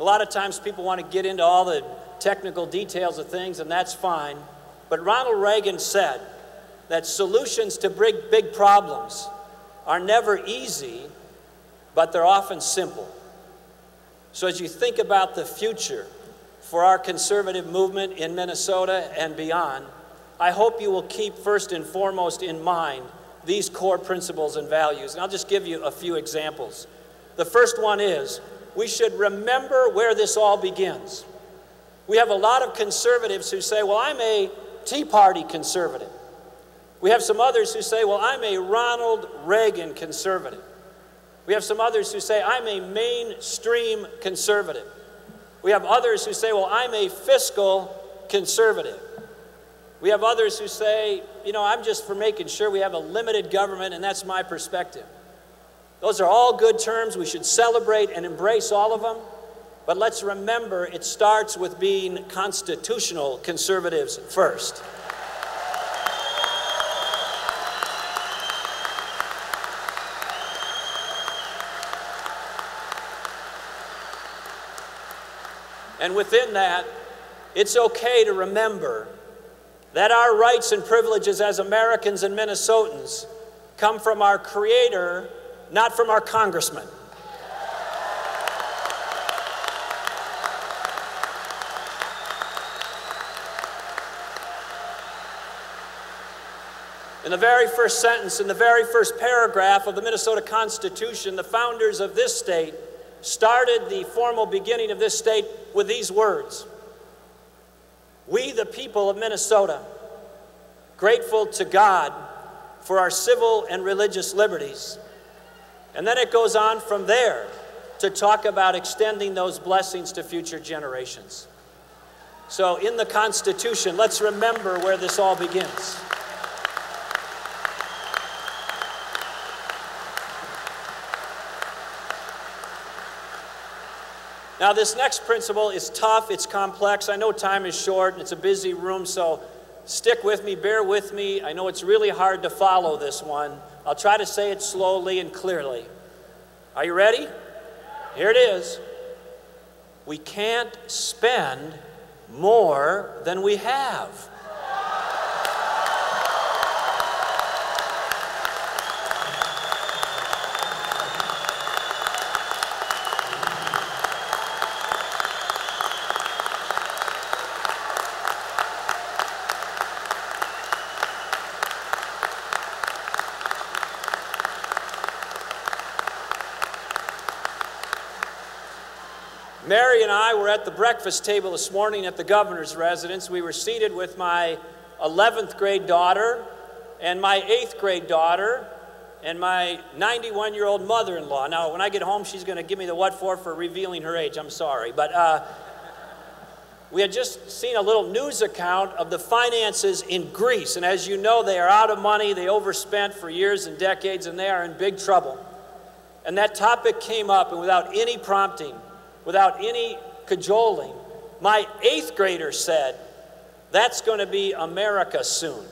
A lot of times people want to get into all the technical details of things, and that's fine. But Ronald Reagan said that solutions to big problems are never easy, but they're often simple. So as you think about the future for our conservative movement in Minnesota and beyond, I hope you will keep first and foremost in mind these core principles and values. And I'll just give you a few examples. The first one is, we should remember where this all begins. We have a lot of conservatives who say, well, I'm a Tea Party conservative. We have some others who say, well, I'm a Ronald Reagan conservative. We have some others who say, I'm a mainstream conservative. We have others who say, well, I'm a fiscal conservative. We have others who say, you know, I'm just for making sure we have a limited government, and that's my perspective. Those are all good terms. We should celebrate and embrace all of them. But let's remember, it starts with being constitutional conservatives first. And within that, it's okay to remember that our rights and privileges as Americans and Minnesotans come from our Creator, not from our congressman. In the very first sentence, in the very first paragraph of the Minnesota Constitution, the founders of this state started the formal beginning of this state with these words: "We, the people of Minnesota, grateful to God for our civil and religious liberties." And then it goes on from there to talk about extending those blessings to future generations. So in the Constitution, let's remember where this all begins. Now, this next principle is tough, it's complex. I know time is short, and it's a busy room, so stick with me, bear with me. I know it's really hard to follow this one. I'll try to say it slowly and clearly. Are you ready? Here it is. We can't spend more than we have. Mary and I were at the breakfast table this morning at the governor's residence. We were seated with my 11th grade daughter and my 8th grade daughter and my 91-year-old mother-in-law. Now, when I get home, she's going to give me the what for revealing her age. I'm sorry. But we had just seen a little news account of the finances in Greece. And as you know, they are out of money. They overspent for years and decades, and they are in big trouble. And that topic came up, and without any prompting, without any cajoling, my 8th grader said, "That's going to be America soon."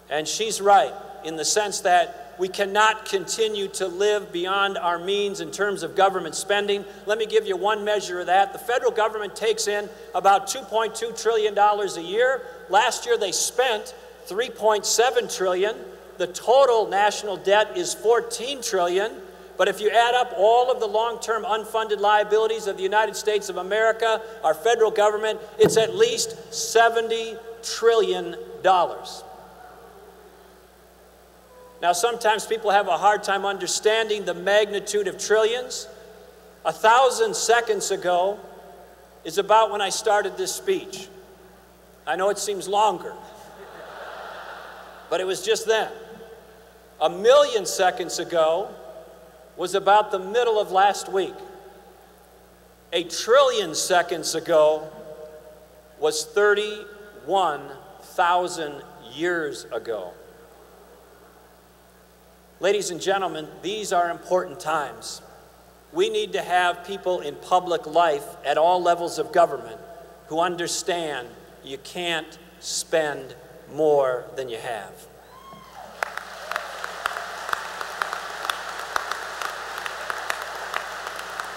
And she's right in the sense that we cannot continue to live beyond our means in terms of government spending. Let me give you one measure of that. The federal government takes in about $2.2 trillion a year. Last year they spent $3.7 trillion. The total national debt is $14 trillion. But if you add up all of the long-term unfunded liabilities of the United States of America, our federal government, it's at least $70 trillion. Now, sometimes people have a hard time understanding the magnitude of trillions. 1,000 seconds ago is about when I started this speech. I know it seems longer, but it was just then. 1,000,000 seconds ago was about the middle of last week. 1 trillion seconds ago was 31,000 years ago. Ladies and gentlemen, these are important times. We need to have people in public life at all levels of government who understand you can't spend more than you have.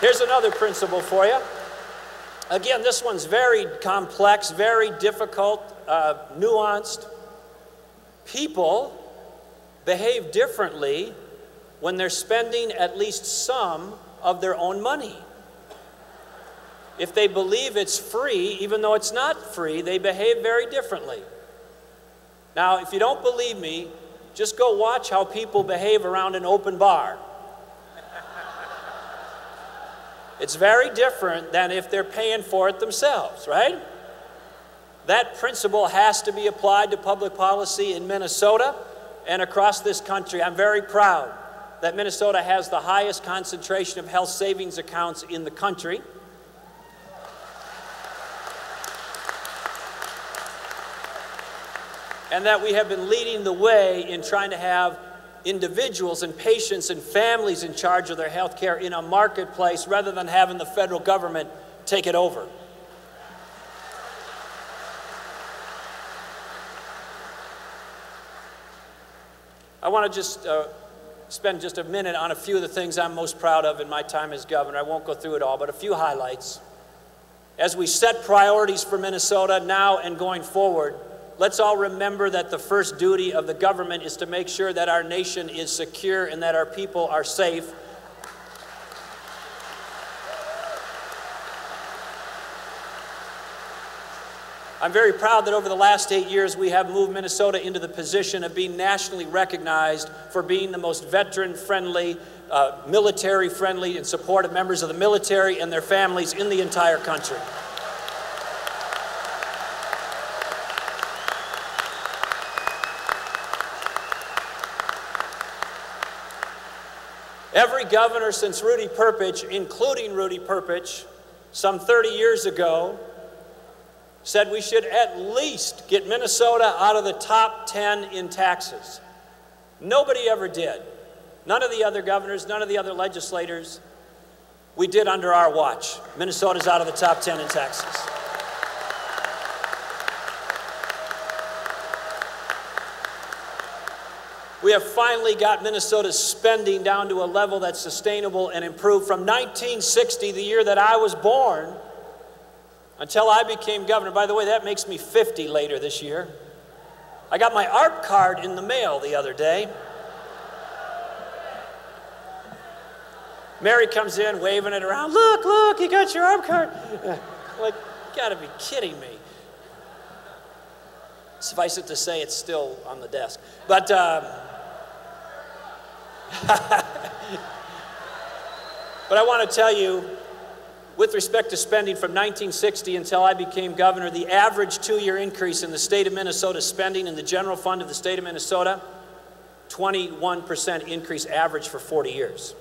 Here's another principle for you. Again, this one's very complex, very difficult, nuanced. People behave differently when they're spending at least some of their own money. If they believe it's free, even though it's not free, they behave very differently. Now, if you don't believe me, just go watch how people behave around an open bar. It's very different than if they're paying for it themselves, right? That principle has to be applied to public policy in Minnesota and across this country. I'm very proud that Minnesota has the highest concentration of health savings accounts in the country. And that we have been leading the way in trying to have individuals and patients and families in charge of their health care in a marketplace rather than having the federal government take it over. I want to just spend just a minute on a few of the things I'm most proud of in my time as governor. I won't go through it all, but a few highlights. As we set priorities for Minnesota now and going forward, let's all remember that the first duty of the government is to make sure that our nation is secure and that our people are safe. I'm very proud that over the last 8 years we have moved Minnesota into the position of being nationally recognized for being the most veteran-friendly, military-friendly, and support of members of the military and their families in the entire country. Every governor since Rudy Perpich, including Rudy Perpich, some 30 years ago, said we should at least get Minnesota out of the top 10 in taxes. Nobody ever did. None of the other governors, none of the other legislators. We did under our watch. Minnesota's out of the top 10 in taxes. We have finally got Minnesota's spending down to a level that's sustainable and improved. From 1960, the year that I was born, until I became governor. By the way, that makes me 50 later this year. I got my ARP card in the mail the other day. Mary comes in waving it around. Look, look, you got your ARP card. Like, you gotta be kidding me. Suffice it to say, it's still on the desk. But, but I want to tell you, with respect to spending from 1960 until I became governor, the average 2-year increase in the state of Minnesota spending in the general fund of the state of Minnesota, 21% increase average for 40 years.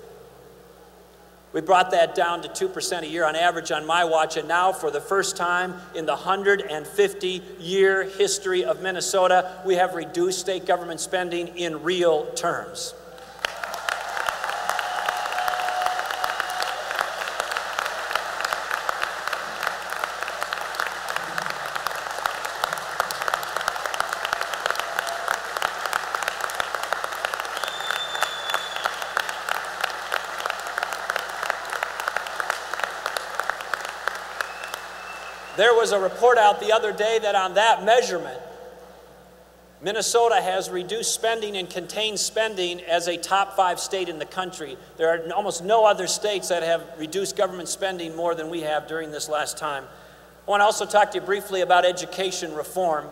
We brought that down to 2% a year on average on my watch, and now for the first time in the 150-year history of Minnesota, we have reduced state government spending in real terms. There was a report out the other day that on that measurement, Minnesota has reduced spending and contained spending as a top 5 state in the country. There are almost no other states that have reduced government spending more than we have during this last time. I want to also talk to you briefly about education reform.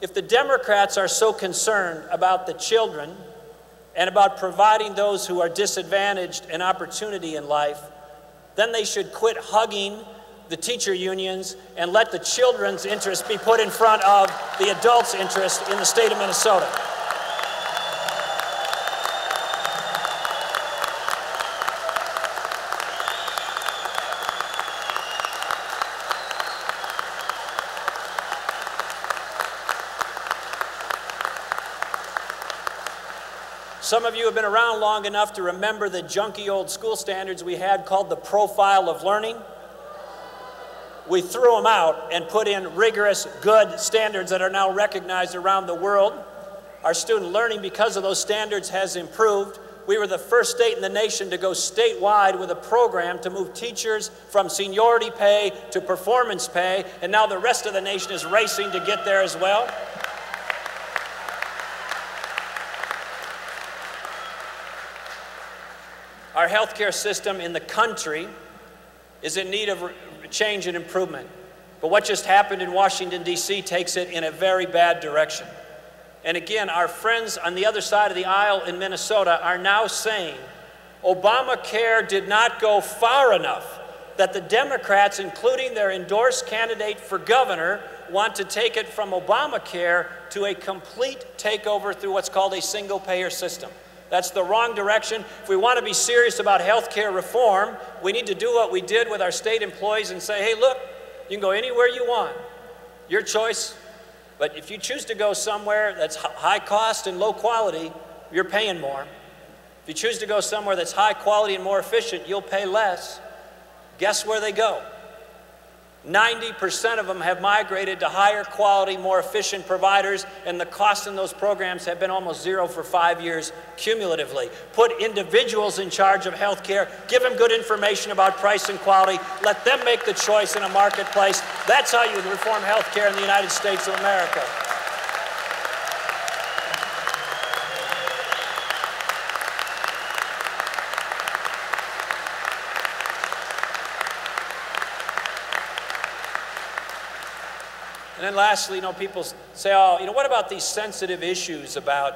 If the Democrats are so concerned about the children and about providing those who are disadvantaged an opportunity in life, then they should quit hugging the teacher unions and let the children's interest be put in front of the adults' interest in the state of Minnesota. Some of you have been around long enough to remember the junky old school standards we had called the profile of learning. We threw them out and put in rigorous, good standards that are now recognized around the world. Our student learning, because of those standards, has improved. We were the first state in the nation to go statewide with a program to move teachers from seniority pay to performance pay, and now the rest of the nation is racing to get there as well. Our healthcare system in the country is in need of change and improvement. But what just happened in Washington, D.C. takes it in a very bad direction. And again, our friends on the other side of the aisle in Minnesota are now saying Obamacare did not go far enough, that the Democrats, including their endorsed candidate for governor, want to take it from Obamacare to a complete takeover through what's called a single-payer system. That's the wrong direction. If we want to be serious about health care reform, we need to do what we did with our state employees and say, hey, look, you can go anywhere you want. Your choice. But if you choose to go somewhere that's high cost and low quality, you're paying more. If you choose to go somewhere that's high quality and more efficient, you'll pay less. Guess where they go? 90% of them have migrated to higher quality, more efficient providers, and the costs in those programs have been almost zero for 5 years cumulatively. Put individuals in charge of health care, give them good information about price and quality, let them make the choice in a marketplace. That's how you reform health care in the United States of America. And then lastly, people say, oh, what about these sensitive issues about,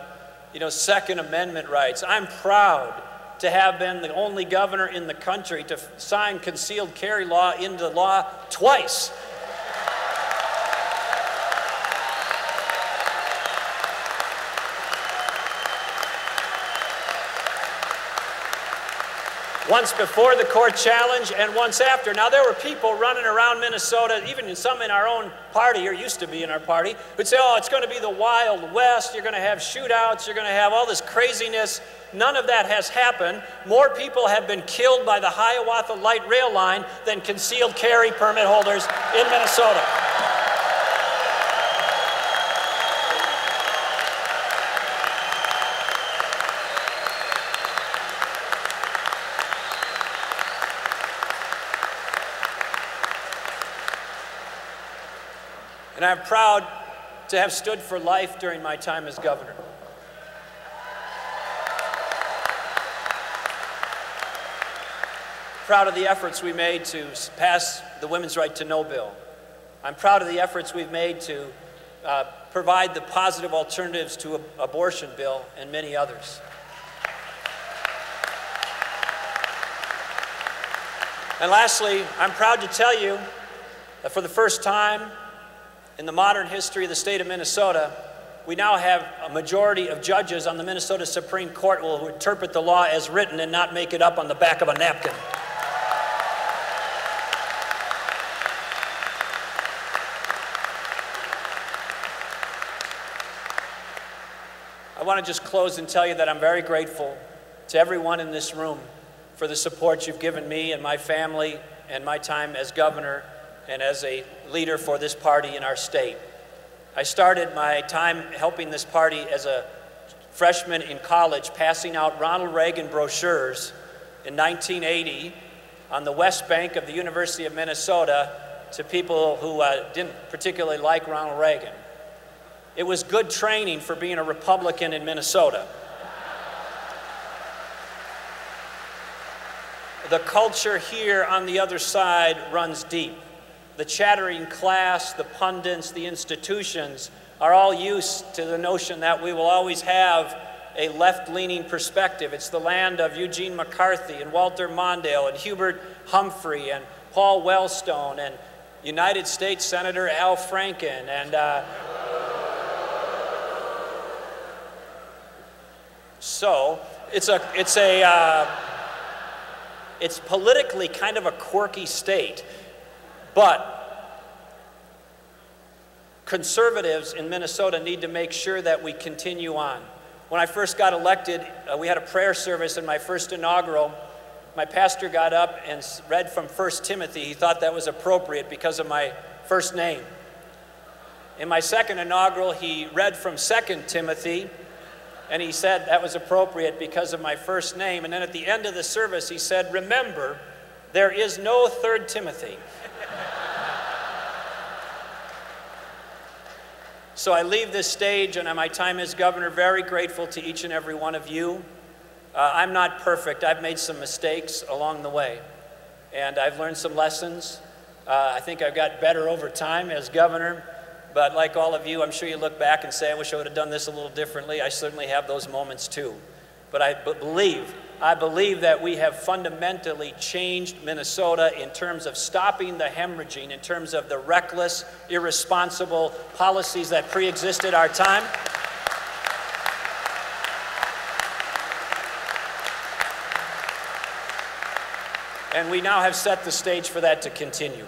Second Amendment rights? I'm proud to have been the only governor in the country to sign concealed carry law into law twice. Once before the court challenge and once after. Now, there were people running around Minnesota, even some in our own party, or used to be in our party, who'd say, oh, it's going to be the Wild West, you're going to have shootouts, you're going to have all this craziness. None of that has happened. More people have been killed by the Hiawatha Light Rail Line than concealed carry permit holders in Minnesota. And I'm proud to have stood for life during my time as governor. Proud of the efforts we made to pass the Women's Right to Know bill. I'm proud of the efforts we've made to provide the positive alternatives to abortion bill and many others. And lastly, I'm proud to tell you that for the first time in the modern history of the state of Minnesota, we now have a majority of judges on the Minnesota Supreme Court who will interpret the law as written and not make it up on the back of a napkin. I want to just close and tell you that I'm very grateful to everyone in this room for the support you've given me and my family and my time as governor and as a leader for this party in our state. I started my time helping this party as a freshman in college, passing out Ronald Reagan brochures in 1980 on the West Bank of the University of Minnesota to people who didn't particularly like Ronald Reagan. It was good training for being a Republican in Minnesota. The culture here on the other side runs deep. The chattering class, the pundits, the institutions are all used to the notion that we will always have a left-leaning perspective. It's the land of Eugene McCarthy and Walter Mondale and Hubert Humphrey and Paul Wellstone and United States Senator Al Franken and so it's politically kind of a quirky state. But conservatives in Minnesota need to make sure that we continue on. When I first got elected, we had a prayer service in my first inaugural. My pastor got up and read from 1 Timothy. He thought that was appropriate because of my first name. In my second inaugural, he read from 2 Timothy. And he said that was appropriate because of my first name. And then at the end of the service, he said, remember, there is no 3rd Timothy. So I leave this stage and my time as governor very grateful to each and every one of you. I'm not perfect. I've made some mistakes along the way. And I've learned some lessons. I think I've got better over time as governor. But like all of you, I'm sure you look back and say, I wish I would have done this a little differently. I certainly have those moments too. But I believe that we have fundamentally changed Minnesota in terms of stopping the hemorrhaging, in terms of the reckless, irresponsible policies that pre-existed our time. And we now have set the stage for that to continue.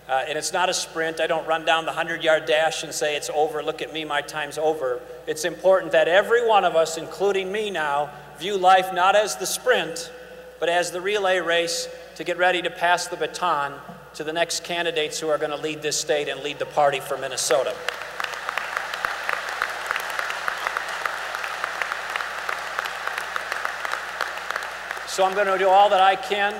And it's not a sprint. I don't run down the 100-yard dash and say it's over, look at me, my time's over. It's important that every one of us, including me now, view life not as the sprint, but as the relay race to get ready to pass the baton to the next candidates who are going to lead this state and lead the party for Minnesota. So I'm going to do all that I can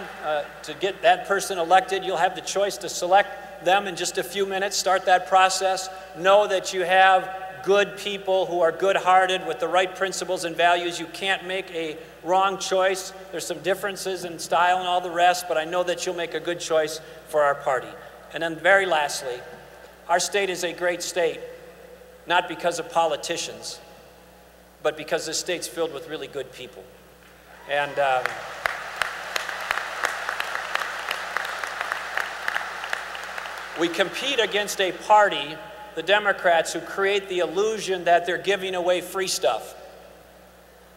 to get that person elected. You'll have the choice to select them in just a few minutes. Start that process. Know that you have good people who are good-hearted with the right principles and values. You can't make a wrong choice. There's some differences in style and all the rest, but I know that you'll make a good choice for our party. And then very lastly, our state is a great state, not because of politicians, but because this state's filled with really good people. And we compete against a party, the Democrats, who create the illusion that they're giving away free stuff.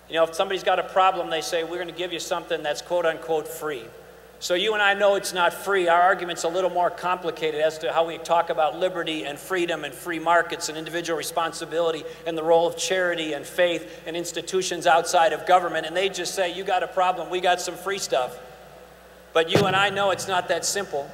You know, if somebody's got a problem, they say, we're going to give you something that's quote-unquote free. So you and I know it's not free. Our argument's a little more complicated as to how we talk about liberty and freedom and free markets and individual responsibility and the role of charity and faith and institutions outside of government. And they just say, you got a problem, we got some free stuff. But you and I know it's not that simple.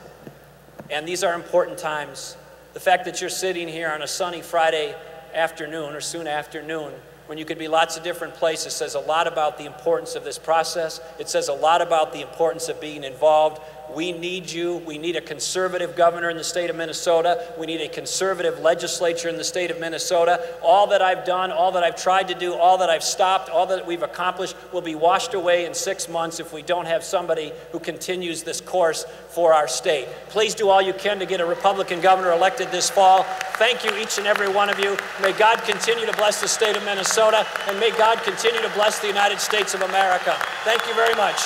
And these are important times. The fact that you're sitting here on a sunny Friday afternoon or soon afternoon when you could be lots of different places says a lot about the importance of this process. It says a lot about the importance of being involved. We need you. We need a conservative governor in the state of Minnesota. We need a conservative legislature in the state of Minnesota. All that I've done, all that I've tried to do, all that I've stopped, all that we've accomplished will be washed away in 6 months if we don't have somebody who continues this course for our state. Please do all you can to get a Republican governor elected this fall. Thank you, each and every one of you. May God continue to bless the state of Minnesota, and may God continue to bless the United States of America. Thank you very much.